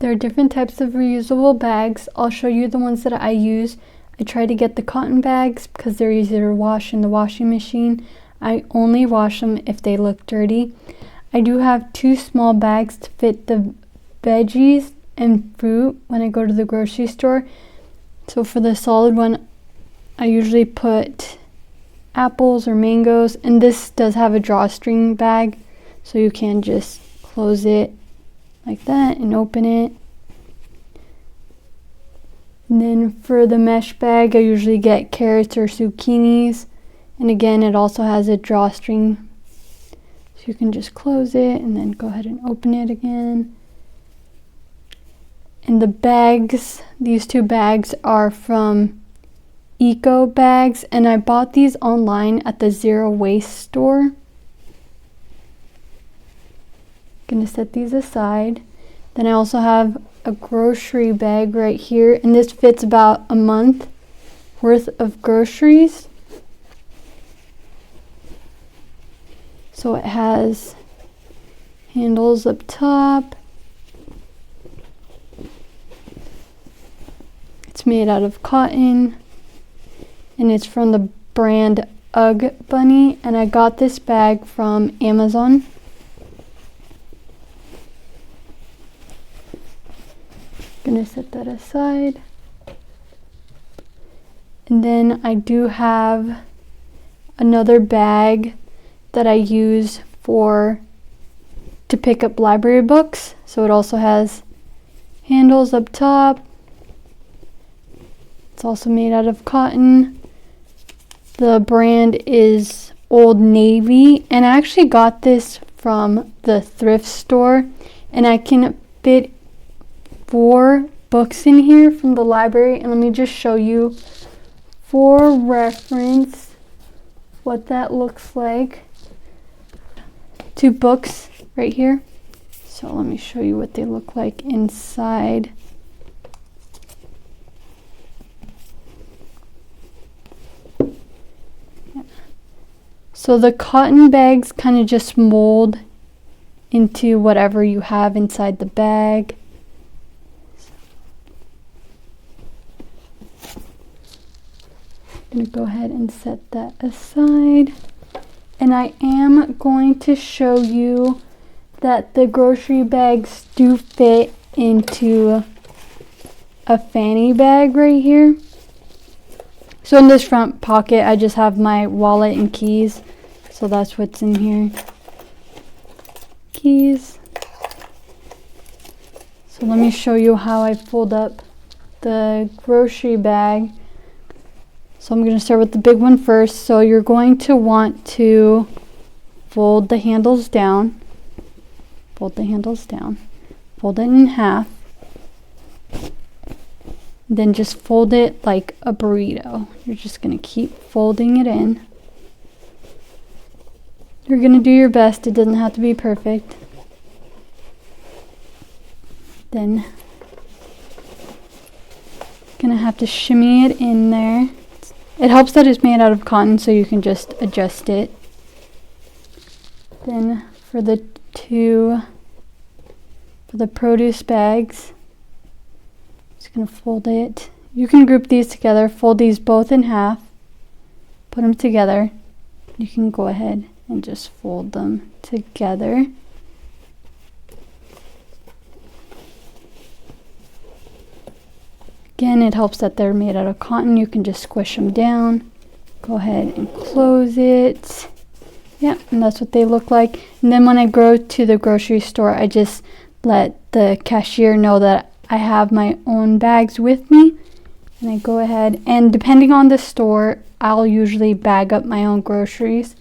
There are different types of reusable bags. I'll show you the ones that I use. I try to get the cotton bags because they're easier to wash in the washing machine. I only wash them if they look dirty. I do have 2 small bags to fit the veggies and fruit when I go to the grocery store. So for the solid one, I usually put apples or mangoes, and this does have a drawstring bag, so you can just close it like that and open it. And then for the mesh bag, I usually get carrots or zucchinis, and again it also has a drawstring, so you can just close it and then go ahead and open it again. And the bags, these 2 bags are from Eco Bags, and I bought these online at the Zero Waste store. Gonna set these aside. Then I also have a grocery bag right here, and this fits about a month worth of groceries. So it has handles up top. It's made out of cotton, and it's from the brand Augbunny, and I got this bag from Amazon. Gonna set that aside. And then I do have another bag that I use to pick up library books. So it also has handles up top. It's also made out of cotton. The brand is Old Navy, and I actually got this from the thrift store, and I can fit 4 books in here from the library. And let me just show you for reference what that looks like. 2 books right here. So let me show you what they look like inside. So the cotton bags kind of just mold into whatever you have inside the bag. I'm going to go ahead and set that aside. And I am going to show you that the grocery bags do fit into a fanny bag right here. So in this front pocket, I just have my wallet and keys. So that's what's in here. Keys. So let me show you how I fold up the grocery bag. So I'm going to start with the big one first. So you're going to want to fold the handles down. Fold the handles down. Fold it in half. Then just fold it like a burrito. You're just going to keep folding it in. You're going to do your best. It doesn't have to be perfect. Then going to have to shimmy it in there. It helps that it's made out of cotton, so you can just adjust it. Then for the produce bags, just going to fold it. You can group these together, fold these both in half, put them together. You can go ahead and just fold them together. Again, it helps that they're made out of cotton. You can just squish them down. Go ahead and close it. Yeah, and that's what they look like. And then when I go to the grocery store, I just let the cashier know that I have my own bags with me. And I go ahead, and depending on the store, I'll usually bag up my own groceries.